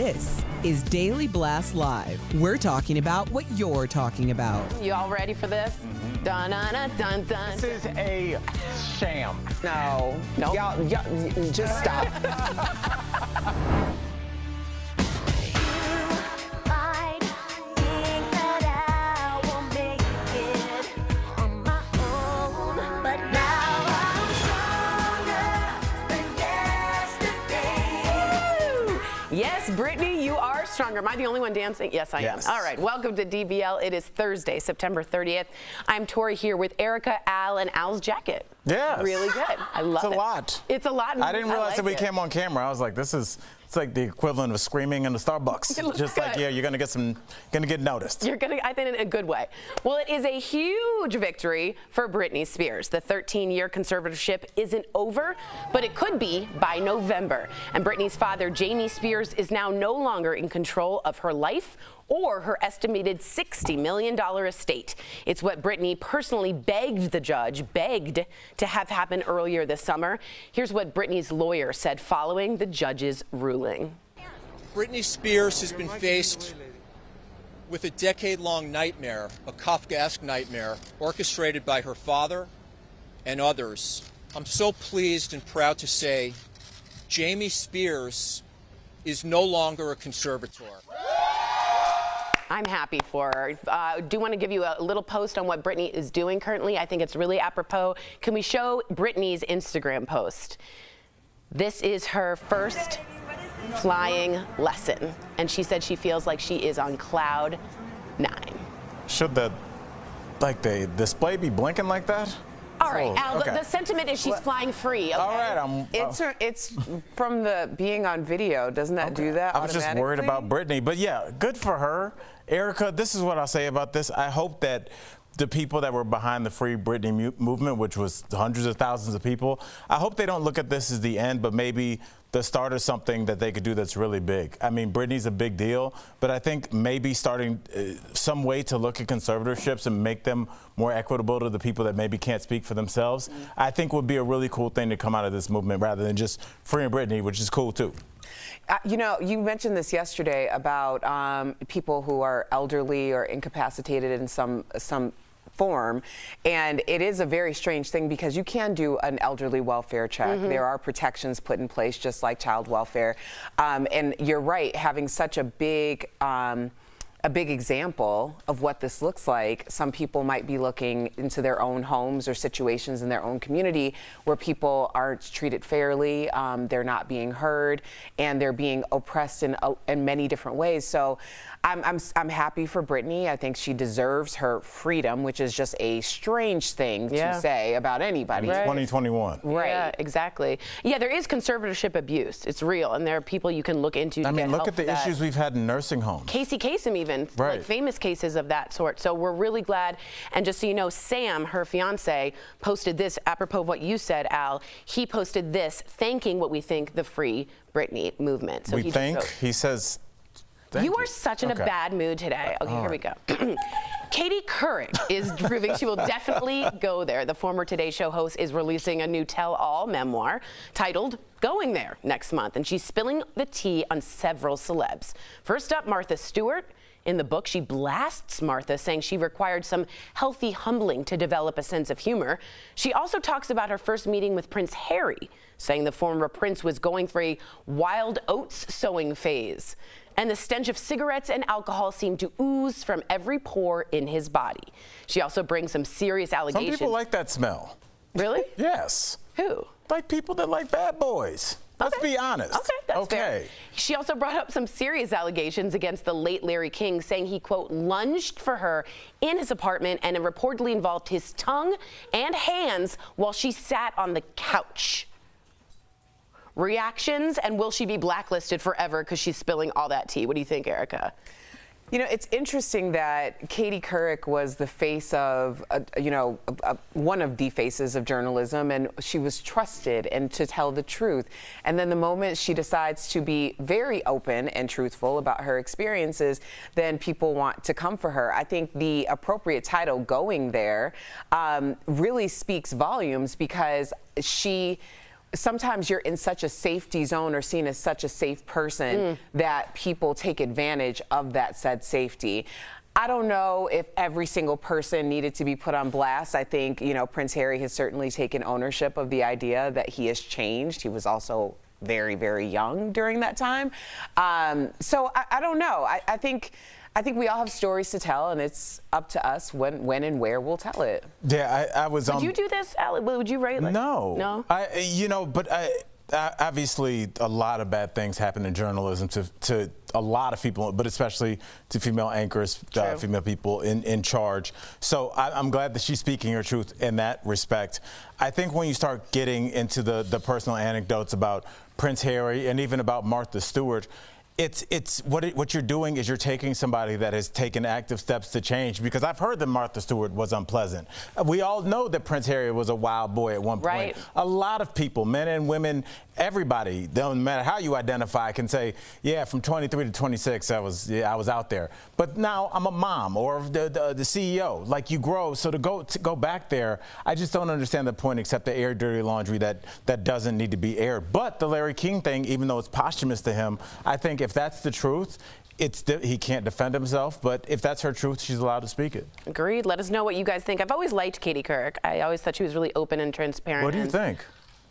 This is Daily Blast Live. We're talking about what you're talking about. You all ready for this? Dun dun dun dun dun. This is a sham. No. Nope. Y'all, just stop. Yes, Britney, you are stronger. Am I the only one dancing? Yes, I am. All right, welcome to DBL. It is Thursday, September 30th. I'm Tori here with Erica, Al, and Al's jacket. Yes. Really good. I love it. It's a lot. It's a lot. I didn't realize like that we it. came on camera. I was like, it's like the equivalent of screaming in the Starbucks. It looks Just good. like, yeah, you're gonna get noticed. You're gonna, I think, in a good way. Well, it is a huge victory for Britney Spears. The 13-year conservatorship isn't over, but it could be by November. And Britney's father, Jamie Spears, is now no longer in control of her life or her estimated $60 million estate. It's what Britney personally begged the judge, to have happen earlier this summer. Here's what Britney's lawyer said following the judge's ruling. Britney Spears has been faced with a decade-long nightmare, a Kafkaesque nightmare, orchestrated by her father and others. I'm so pleased and proud to say Jamie Spears is no longer a conservator. I'm happy for her. Do want to give you a little post on what Britney is doing currently. I think it's really apropos. Can we show Britney's Instagram post? This is her first flying lesson, and she said she feels like she is on cloud 9. Should the display be blinking like that? All right, Al, okay. the sentiment is she's flying free. Okay? All right, It's from the being on video. Doesn't that do that? I was just worried about Britney, but yeah, good for her. Erica, this is what I'll say about this. I hope that the people that were behind the Free Britney movement, which was hundreds of thousands of people, I hope they don't look at this as the end, but maybe the start of something that they could do that's really big. I mean, Britney's a big deal, but I think maybe starting some way to look at conservatorships and make them more equitable to the people that maybe can't speak for themselves, I think would be a really cool thing to come out of this movement rather than just freeing Britney, which is cool too. You know, you mentioned this yesterday about people who are elderly or incapacitated in some form, and it is a very strange thing because you can do an elderly welfare check. There are protections put in place just like child welfare, and you're right, having such a big example of what this looks like. Some people might be looking into their own homes or situations in their own community where people aren't treated fairly, they're not being heard, and they're being oppressed in many different ways. So I'm happy for Britney. I think she deserves her freedom, which is just a strange thing to say about anybody. In 2021. Right. Yeah, exactly. Yeah, there is conservatorship abuse. It's real, and there are people you can look into to I mean, get look help at the for that. issues we've had in nursing homes. Casey Kasem even, like famous cases of that sort. So we're really glad. And just so you know, Sam, her fiance, posted this apropos of what you said, Al. He posted this thanking what we think the Free Britney movement. So he says, you are such in a bad mood today. Okay, here we go. Katie Couric is proving she will definitely go there. The former Today Show host is releasing a new tell-all memoir titled Going There next month, and she's spilling the tea on several celebs. First up, Martha Stewart. In the book, she blasts Martha, saying she required some healthy humbling to develop a sense of humor. She also talks about her first meeting with Prince Harry, saying the former prince was going through a wild oats sowing phase. And the stench of cigarettes and alcohol seemed to ooze from every pore in his body. She also brings some serious allegations. Some people like that smell. Really? Yes. Who? Like people that like bad boys. Let's be honest. Okay, that's fair. She also brought up some serious allegations against the late Larry King, saying he, quote, lunged for her in his apartment and it reportedly involved his tongue and hands while she sat on the couch. Reactions, and will she be blacklisted forever because she's spilling all that tea? What do you think, Erica? You know, it's interesting that Katie Couric was the face of, one of the faces of journalism, and she was trusted and to tell the truth. And then the moment she decides to be very open and truthful about her experiences, then people want to come for her. I think the appropriate title, Going There, really speaks volumes because she sometimes you're in such a safety zone or seen as such a safe person that people take advantage of that said safety. I don't know if every single person needed to be put on blast. I think, you know, Prince Harry has certainly taken ownership of the idea that he has changed. He was also very, very young during that time. So I don't know. I think we all have stories to tell, and it's up to us when and where we'll tell it. Yeah, I was on. Would you do this, Allie? Would you write? Like, no. Obviously, a lot of bad things happen in journalism to a lot of people, but especially to female anchors, female people in charge. So I'm glad that she's speaking her truth in that respect. I think when you start getting into the personal anecdotes about Prince Harry and even about Martha Stewart, what you're doing is you're taking somebody that has taken active steps to change, because I've heard that Martha Stewart was unpleasant. We all know that Prince Harry was a wild boy at one point. Right. A lot of people, men and women, everybody, no matter how you identify, can say, yeah, from 23 to 26, I was out there. But now I'm a mom or the CEO. Like, you grow, so to go back there, I just don't understand the point, except to air dirty laundry that doesn't need to be aired. But the Larry King thing, even though it's posthumous to him, I think if that's the truth, he can't defend himself, but if that's her truth, she's allowed to speak it. Agreed. Let us know what you guys think. I've always liked Katie Couric. I always thought she was really open and transparent. What do you think?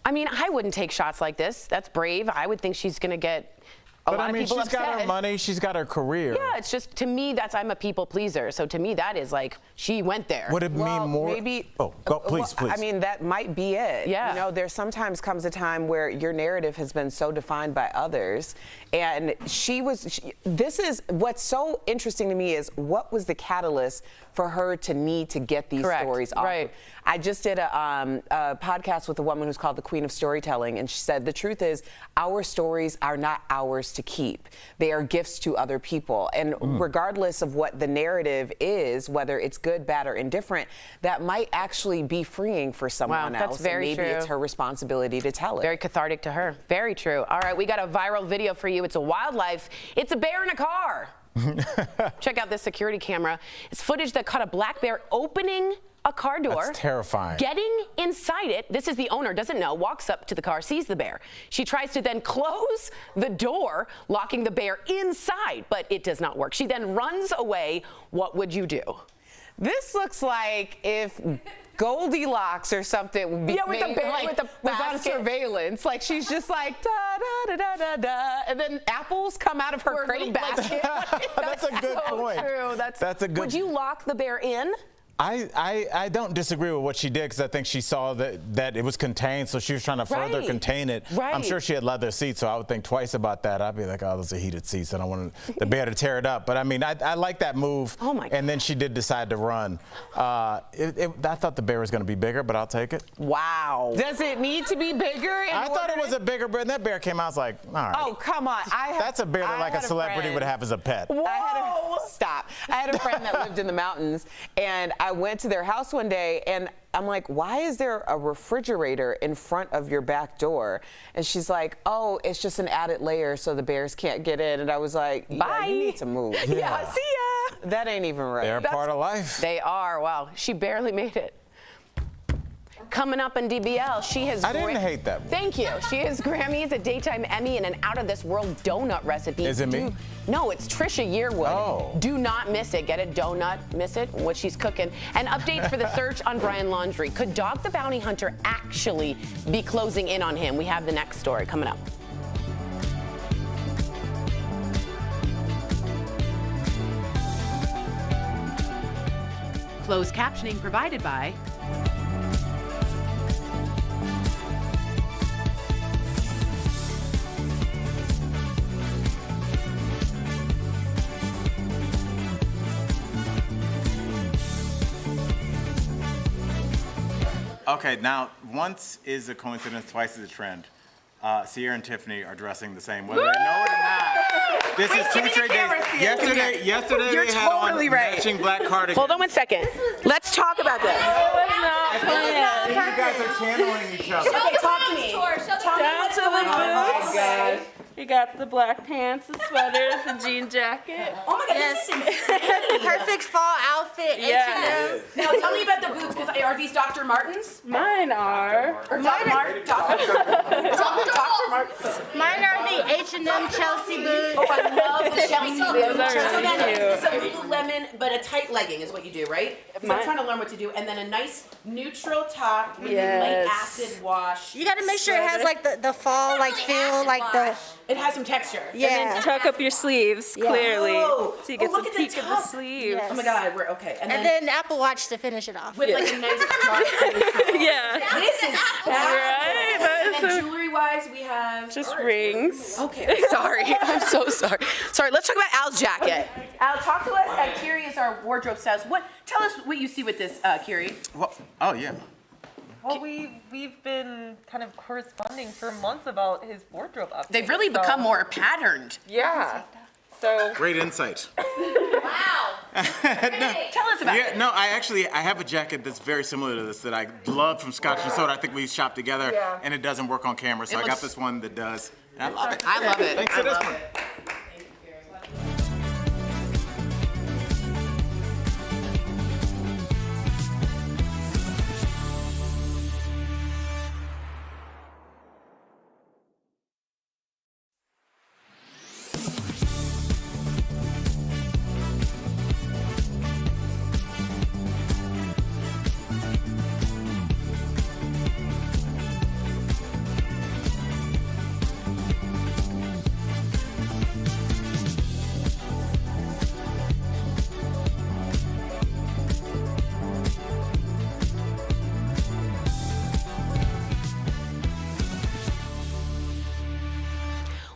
I mean, I wouldn't take shots like this. That's brave. I would think she's going to get a lot of people upset. She's got her money, she's got her career. Yeah, it's just, to me, I'm a people pleaser. So to me, that is like, she went there. Would it mean more? Maybe. Oh, go, please. I mean, that might be it. Yeah. You know, there sometimes comes a time where your narrative has been so defined by others, and this is what's so interesting to me is what was the catalyst for her to need to get these stories off. Right. I just did a podcast with a woman who's called the Queen of Storytelling, and she said the truth is our stories are not ours to keep. They are gifts to other people. And regardless of what the narrative is, whether it's good, bad, or indifferent, that might actually be freeing for someone else. That's very true. Maybe it's her responsibility to tell it. Very cathartic to her. Very true. All right, we got a viral video for you. It's a wildlife. It's a bear in a car. Check out this security camera. It's footage that caught a black bear opening a car door. That's terrifying. Getting inside it. This is the owner, doesn't know, walks up to the car, sees the bear. She tries to then close the door, locking the bear inside, but it does not work. She then runs away. What would you do? This looks like if Goldilocks or something would be with the bear, like, with the was on basket. Surveillance. Like, she's just like, da, da, da, da, da, and then apples come out of her crate basket. That's a good point. True. That's a good. Would you lock the bear in? I don't disagree with what she did, because I think she saw that it was contained, so she was trying to further contain it. Right. I'm sure she had leather seats, so I would think twice about that. I'd be like, oh, those are heated seats. I don't want the bear to tear it up. But I mean, I like that move. Oh my God. And then she did decide to run. I thought the bear was going to be bigger, but I'll take it. Wow. Does it need to be bigger? I thought it was a bigger bear. And that bear came out, I was like, all right. Oh, come on. That's a bear that like a celebrity would have as a pet. Stop. I had a friend that lived in the mountains, and I went to their house one day, and I'm like, why is there a refrigerator in front of your back door? And she's like, oh, it's just an added layer so the bears can't get in. And I was like, bye. You need to move. Yeah, see ya. That ain't even right. They're part of life. They are. Wow. She barely made it. Coming up on DBL, she has. I didn't hate that one. Thank you. She has Grammys, a Daytime Emmy, and an out-of-this-world donut recipe. Is it me? No, it's Trisha Yearwood. Oh. Do not miss it. Get a donut, miss it, what she's cooking. And updates for the search on Brian Laundrie. Could Dog the Bounty Hunter actually be closing in on him? We have the next story coming up. Closed captioning provided by Okay, now once is a coincidence, twice is a trend. Sierra and Tiffany are dressing the same, whether they know it or not. This is 2 straight days. Yesterday You're they had totally on right. matching black cardigans. Hold on 1 second. Let's talk about this. You guys are channeling each other. Okay, talk to me. Down to the boots. You got the black pants, the sweater, the jean jacket. Oh my God, Yes. this is Perfect fall outfit. Yeah. H&M. Now tell me about the boots, because are these Dr. Martens? Mine are. Or Dr. Martens? Dr. Martens. Mine are the H&M Chelsea boots. Oh, I love the Chelsea boots. Those are So then really it's a Lululemon, but a tight legging is what you do, right? So I'm Mine- trying to learn what to do. And then a nice neutral top with a Yes. light acid wash. You gotta make sure it has like the fall like feel, like the It has some texture. yeah. Tuck up your sleeves, clearly. Oh. So you get Oh, look the at the peek of the top. sleeves. Yes. Oh my God, we're okay. And And then the Apple Watch to finish it off. with like a nice dark Yeah. This is fabulous. Right? That is And then jewelry-wise, we have just rings. Okay, I'm sorry. I'm so sorry. Sorry, let's talk about Al's jacket. Al, talk to us. Kiri is our wardrobe stylist. Tell us what you see with this, Kiri. Well, oh yeah. Well, we've been kind of corresponding for months about his wardrobe update. They've really become more patterned. Yeah. So Great insight. Wow. Tell us about it. No, I have a jacket that's very similar to this that I love from Scotch and Soda. I think we shopped together, and it doesn't work on camera, so I got looks- this one that does, and I love it. I love it. Thanks I to this love one. it.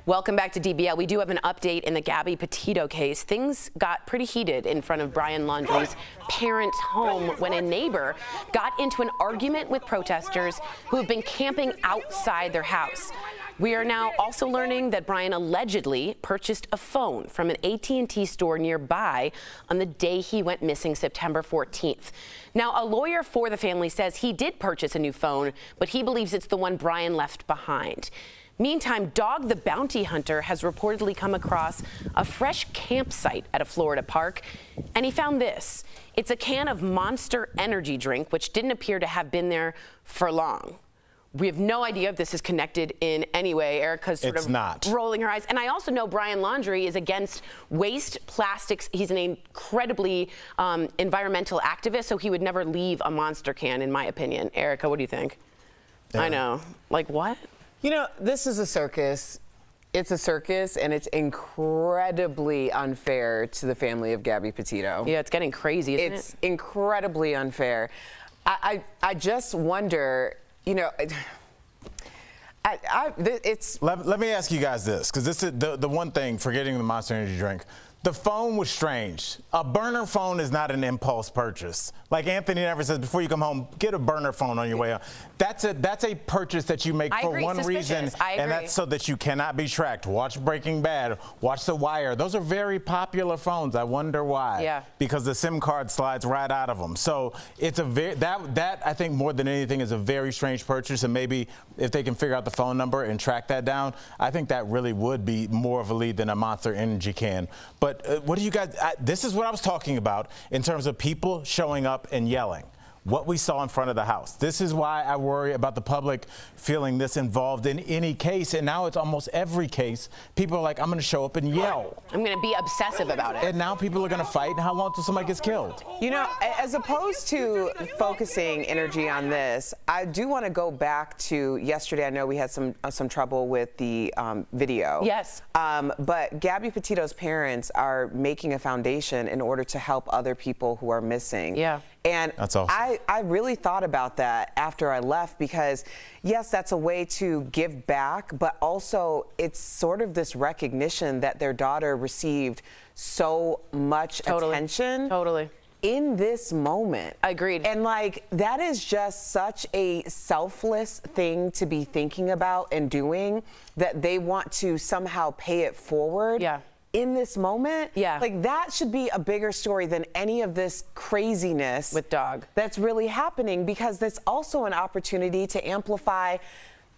Welcome back to DBL. We do have an update in the Gabby Petito case. Things got pretty heated in front of Brian Laundrie's parents' home when a neighbor got into an argument with protesters who have been camping outside their house. We are now also learning that Brian allegedly purchased a phone from an AT&T store nearby on the day he went missing, September 14th. Now, a lawyer for the family says he did purchase a new phone, but he believes it's the one Brian left behind. Meantime, Dog the Bounty Hunter has reportedly come across a fresh campsite at a Florida park, and he found this. It's a can of Monster energy drink, which didn't appear to have been there for long. We have no idea if this is connected in any way. Erica's sort It's of not. rolling her eyes. And I also know Brian Laundrie is against waste plastics. He's an incredibly environmental activist, so he would never leave a Monster can, in my opinion. Erica, what do you think? Yeah. I know. Like what? You know, this is a circus. It's a circus, and it's incredibly unfair to the family of Gabby Petito. Yeah, it's getting crazy, isn't it? It's incredibly unfair. I just wonder, you know, it's. Let me ask you guys this, because this is the one thing, forgetting the Monster Energy drink. The phone was strange. A burner phone is not an impulse purchase. Like Anthony never says, before you come home, get a burner phone on your way out. That's a purchase that you make I for agree, one suspicious. reason, I and agree. that's so that you cannot be tracked. Watch Breaking Bad, watch The Wire. Those are very popular phones. I wonder why. Yeah. Because the SIM card slides right out of them. So it's that I think more than anything is a very strange purchase, and maybe if they can figure out the phone number and track that down, I think that really would be more of a lead than a Monster Energy can. But what do you guys? This is what I was talking about in terms of people showing up and yelling. What we saw in front of the house. This is why I worry about the public feeling this involved in any case, and now it's almost every case. People are like, I'm going to show up and yell. I'm going to be obsessive about it. And now people are going to fight, and how long till somebody gets killed? You know, as opposed to focusing energy on this, I do want to go back to yesterday. I know we had some trouble with the video. Yes. But Gabby Petito's parents are making a foundation in order to help other people who are missing. Yeah. And That's awesome. I really thought about that after I left, because yes, that's a way to give back, but also it's sort of this recognition that their daughter received so much attention. Totally. In this moment. Agreed. And like, that is just such a selfless thing to be thinking about and doing, that they want to somehow pay it forward. Yeah. In this moment. Yeah. Like, that should be a bigger story than any of this craziness With Dog. that's really happening, because that's also an opportunity to amplify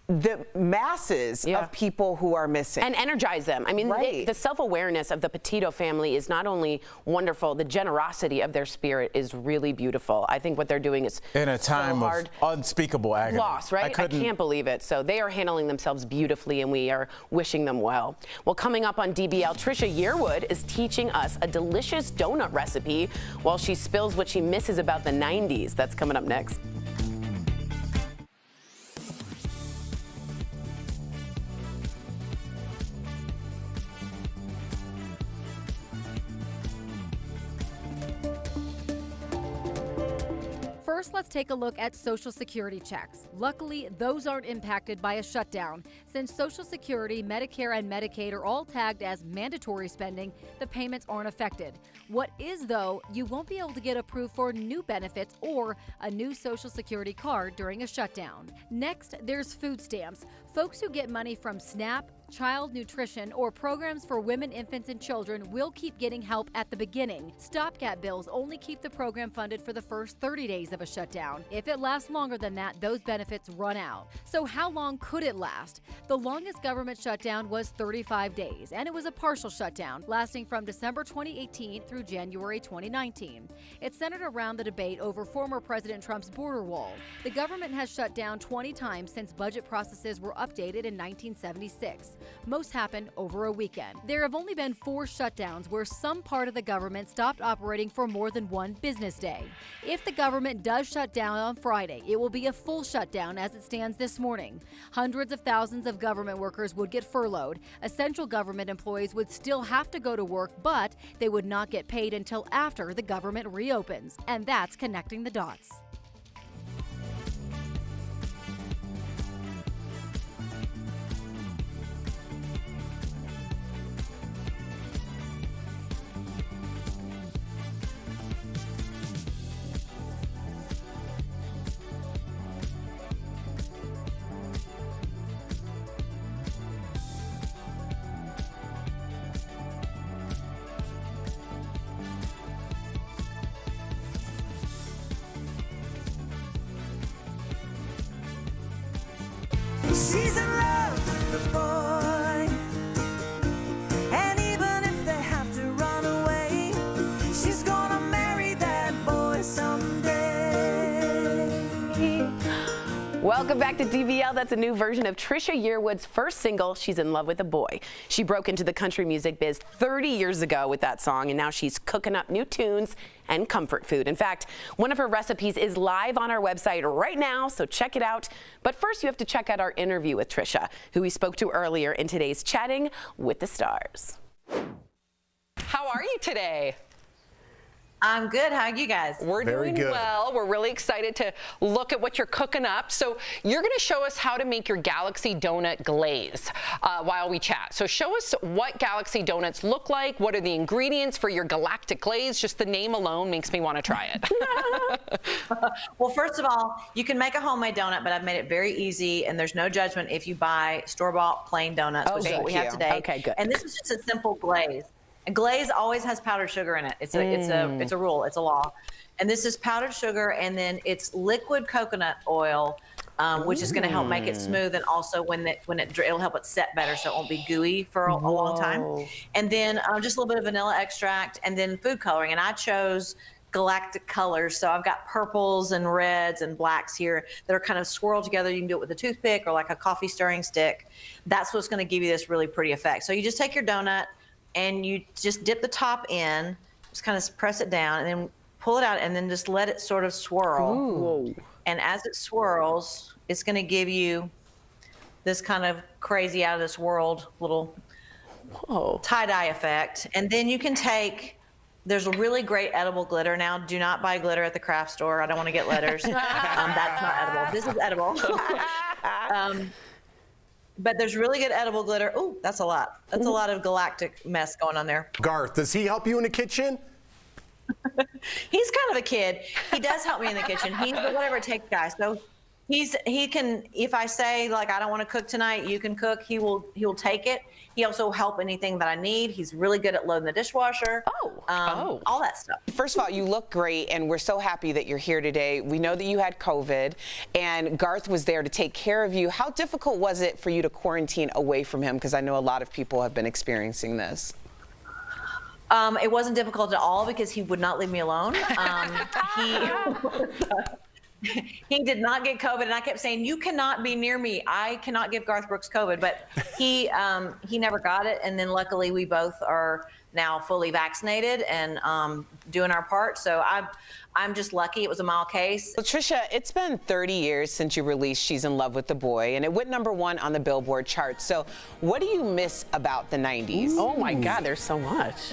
the masses of people who are missing. And energize them. I mean, the self-awareness of the Petito family is not only wonderful, the generosity of their spirit is really beautiful. I think what they're doing is in a time so of unspeakable agony. Loss, right? I can't believe it. So they are handling themselves beautifully, and we are wishing them well. Well, coming up on DBL, Trisha Yearwood is teaching us a delicious donut recipe while she spills what she misses about the 90s. That's coming up next. First, let's take a look at Social Security checks. Luckily, those aren't impacted by a shutdown. Since Social Security, Medicare, and Medicaid are all tagged as mandatory spending, the payments aren't affected. What is, though, you won't be able to get approved for new benefits or a new Social Security card during a shutdown. Next, there's food stamps. Folks who get money from SNAP, child nutrition, or programs for women, infants, and children will keep getting help at the beginning. Stopgap bills only keep the program funded for the first 30 days of a shutdown. If it lasts longer than that, those benefits run out. So how long could it last? The longest government shutdown was 35 days, and it was a partial shutdown, lasting from December 2018 through January 2019. It centered around the debate over former President Trump's border wall. The government has shut down 20 times since budget processes were updated in 1976. Most happened over a weekend. There have only been 4 shutdowns where some part of the government stopped operating for more than one business day. If the government does shut down on Friday, it will be a full shutdown as it stands this morning. Hundreds of thousands of government workers would get furloughed. Essential government employees would still have to go to work, but they would not get paid until after the government reopens. And that's connecting the dots. She's in love with the boy, and even if they have to run away, she's gonna marry that boy someday. Welcome back to DBL. That's a new version of Trisha Yearwood's first single, She's in Love with a Boy. She broke into the country music biz 30 years ago with that song, and now she's cooking up new tunes and comfort food. In fact, one of her recipes is live on our website right now, so check it out. But first, you have to check out our interview with Trisha, who we spoke to earlier in today's Chatting with the Stars. How are you today? I'm good. How are you guys? We're doing well. We're really excited to look at what you're cooking up. So you're going to show us how to make your Galaxy Donut glaze while we chat. So show us what Galaxy Donuts look like. What are the ingredients for your galactic glaze? Just the name alone makes me want to try it. Well, first of all, you can make a homemade donut, but I've made it very easy, and there's no judgment if you buy store-bought plain donuts, which is what we have today. Okay, good. And this is just a simple glaze. And glaze always has powdered sugar in it. It's a rule. It's a law. And this is powdered sugar, and then it's liquid coconut oil, which is going to help make it smooth, and also it'll help it set better, so it won't be gooey for a long time. And then just a little bit of vanilla extract, and then food coloring. And I chose galactic colors, so I've got purples and reds and blacks here that are kind of swirled together. You can do it with a toothpick or like a coffee stirring stick. That's what's going to give you this really pretty effect. So you just take your donut, and you just dip the top in, just kind of press it down, and then pull it out, and then just let it sort of swirl. Ooh. And as it swirls, it's going to give you this kind of crazy, out of this world little tie-dye effect. And then you can there's a really great edible glitter. Now, do not buy glitter at the craft store. I don't want to get letters. That's not edible. This is edible. But there's really good edible glitter. Ooh, that's a lot. That's a lot of galactic mess going on there. Garth, does he help you in the kitchen? He's kind of a kid. He does help me in the kitchen. He's the whatever it takes guy. So He can, if I say like I don't want to cook tonight, you can cook. He'll take it. He also will help anything that I need. He's really good at loading the dishwasher. All that stuff. First of all, you look great, and we're so happy that you're here today. We know that you had COVID, and Garth was there to take care of you. How difficult was it for you to quarantine away from him? Because I know a lot of people have been experiencing this. It wasn't difficult at all because he would not leave me alone. He did not get COVID, and I kept saying, "You cannot be near me. I cannot give Garth Brooks COVID." But he never got it, and then luckily we both are now fully vaccinated and doing our part. So I'm just lucky. It was a mild case. Well, Trisha, it's been 30 years since you released "She's in Love with the Boy," and it went #1 on the Billboard chart. So what do you miss about the 90s? Oh my God, there's so much.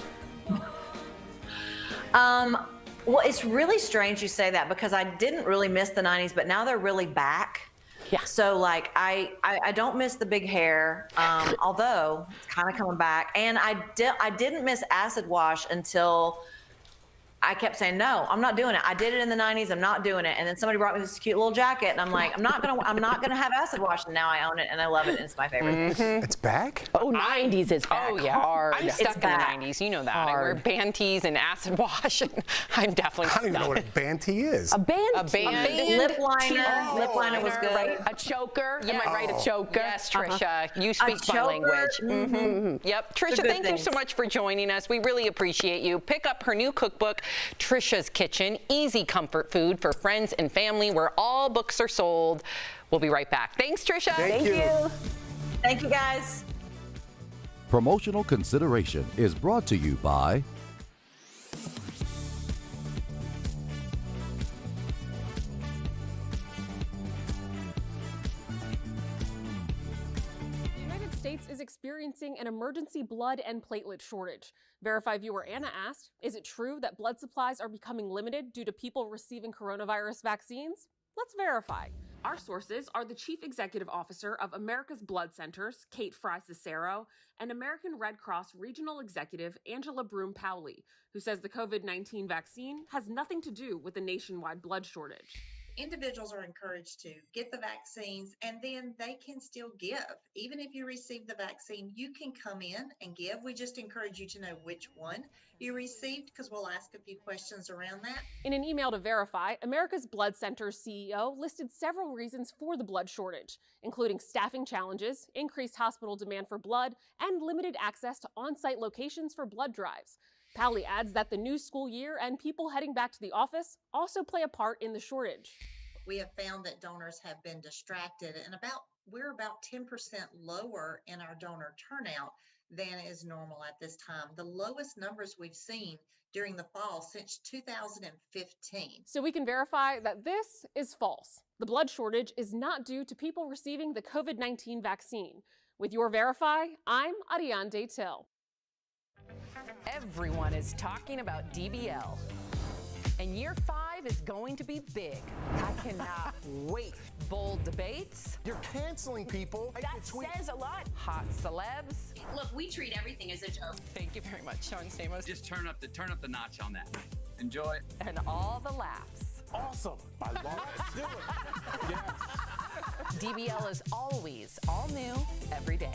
Well, it's really strange you say that because I didn't really miss the 90s, but now they're really back. Yeah. So like I don't miss the big hair, although it's kind of coming back. And I didn't miss acid wash until I kept saying, no, I'm not doing it. I did it in the 90s. I'm not doing it. And then somebody brought me this cute little jacket, and I'm like, I'm not gonna have acid wash. And now I own it, and I love it. And it's my favorite. It's back? Oh, 90s is back. Oh, yeah. Hard. I'm stuck in the 90s. You know that. I wear band tees and acid wash, and I'm definitely I don't even know what a band tee is. A band. A band. Lip liner. Lip liner was good. Right. A choker. Yes. Am I right? A choker. Yes, Trisha. You speak my language. Yep. Trisha, thank you so much for joining us. We really appreciate you. Pick up her new cookbook, Trisha's Kitchen, easy comfort food for friends and family, where all books are sold. We'll be right back. Thanks, Trisha. Thank you. Thank you, guys. Promotional consideration is brought to you by The United States is experiencing an emergency blood and platelet shortage. Verify viewer Anna asked, is it true that blood supplies are becoming limited due to people receiving coronavirus vaccines? Let's verify. Our sources are the Chief Executive Officer of America's Blood Centers, Kate Fry-Cicero, and American Red Cross Regional Executive Angela Broom-Powley, who says the COVID-19 vaccine has nothing to do with the nationwide blood shortage. Individuals are encouraged to get the vaccines, and then they can still give. Even if you receive the vaccine, you can come in and give. We just encourage you to know which one you received, because we'll ask a few questions around that. In an email to Verify, America's Blood Centers CEO listed several reasons for the blood shortage, including staffing challenges, increased hospital demand for blood, and limited access to on-site locations for blood drives. Powley adds that the new school year and people heading back to the office also play a part in the shortage. We have found that donors have been distracted, and we're about 10% lower in our donor turnout than is normal at this time. The lowest numbers we've seen during the fall since 2015. So we can verify that this is false. The blood shortage is not due to people receiving the COVID-19 vaccine. With your Verify, I'm Ariane Till. Everyone is talking about DBL. And year 5 is going to be big. I cannot wait. Bold debates. You're canceling people. That says a lot. Hot celebs. Look, we treat everything as a joke. Thank you very much, Sean Stamos. Just turn up the notch on that. Enjoy. And all the laughs. Awesome. I love it. Let's do it. Yes. DBL is always all new every day.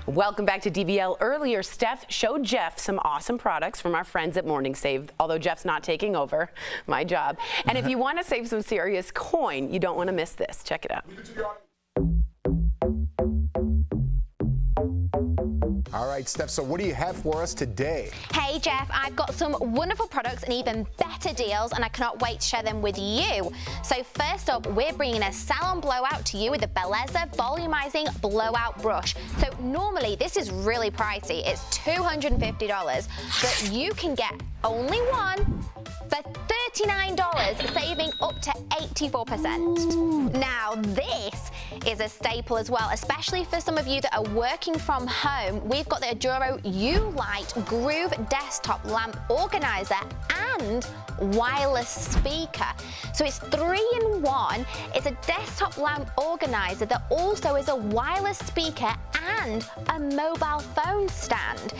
Welcome back to DBL. Earlier, Steph showed Jeff some awesome products from our friends at Morningsave, although Jeff's not taking over my job. And if you want to save some serious coin, you don't want to miss this. Check it out. All right, Steph, so what do you have for us today? Hey, Jeff, I've got some wonderful products and even better deals, and I cannot wait to share them with you. So first up, we're bringing a salon blowout to you with the Bellezza Volumizing Blowout Brush. So normally, this is really pricey. It's $250, but you can get only one for $39, saving up to 84%. Now, this is a staple as well, especially for some of you that are working from home. We've got the Aduro U-Lite Groove Desktop Lamp Organizer and wireless speaker. So it's 3-in-1. It's a desktop lamp organizer that also is a wireless speaker and a mobile phone stand.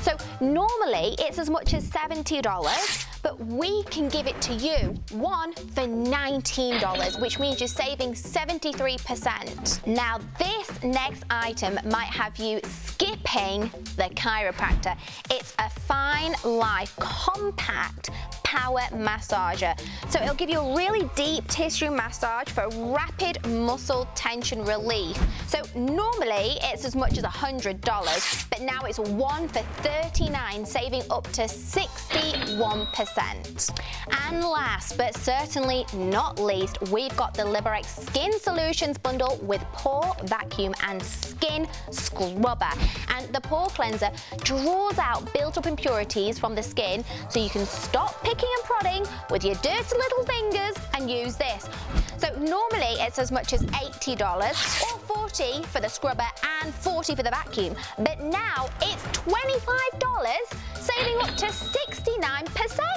So normally it's as much as $70, but we can give it to you, one for $19, which means you're saving 73%. Now this next item might have you skipping the chiropractor. It's a Fine Life Compact Power Massager. So it'll give you a really deep tissue massage for rapid muscle tension relief. So normally it's as much as $100, but now it's one for $39, saving up to 61%. And last but certainly not least, we've got the Liberate Skin Solutions bundle with pore vacuum and skin scrubber. And the pore cleanser draws out built-up impurities from the skin, so you can stop picking and prodding with your dirty little fingers and use this. So normally it's as much as $80 or $40 for the scrubber and $40 for the vacuum, but now it's $25, saving up to 69%.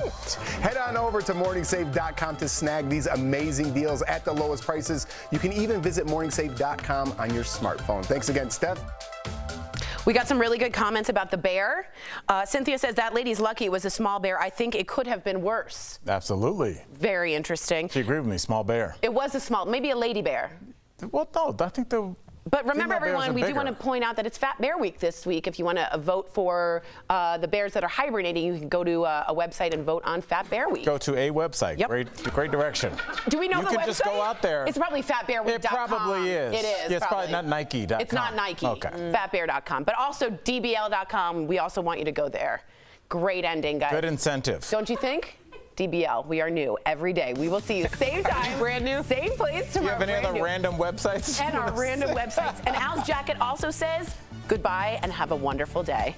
Head on over to Morningsave.com to snag these amazing deals at the lowest prices. You can even visit Morningsave.com on your smartphone. Thanks again, Steph. We got some really good comments about the bear. Cynthia says that lady's lucky it was a small bear. I think it could have been worse. Absolutely. Very interesting. She agreed with me, small bear. It was a small, maybe a lady bear. Well, no, I think the... But remember, everyone, we do want to point out that it's Fat Bear Week this week. If you want to vote for the bears that are hibernating, you can go to a website and vote on Fat Bear Week. Go to a website. Yep. Great direction. Do we know the website? You can just go out there. It's probably fatbearweek.com. It probably is. It is. Yeah, it's probably not Nike.com. It's not Nike. Okay. Fatbear.com. But also DBL.com. We also want you to go there. Great ending, guys. Good incentive. Don't you think? DBL, we are new every day. We will see you same time, brand new, same place tomorrow. Do you have any other random websites? And our random websites. And Al's jacket also says goodbye and have a wonderful day.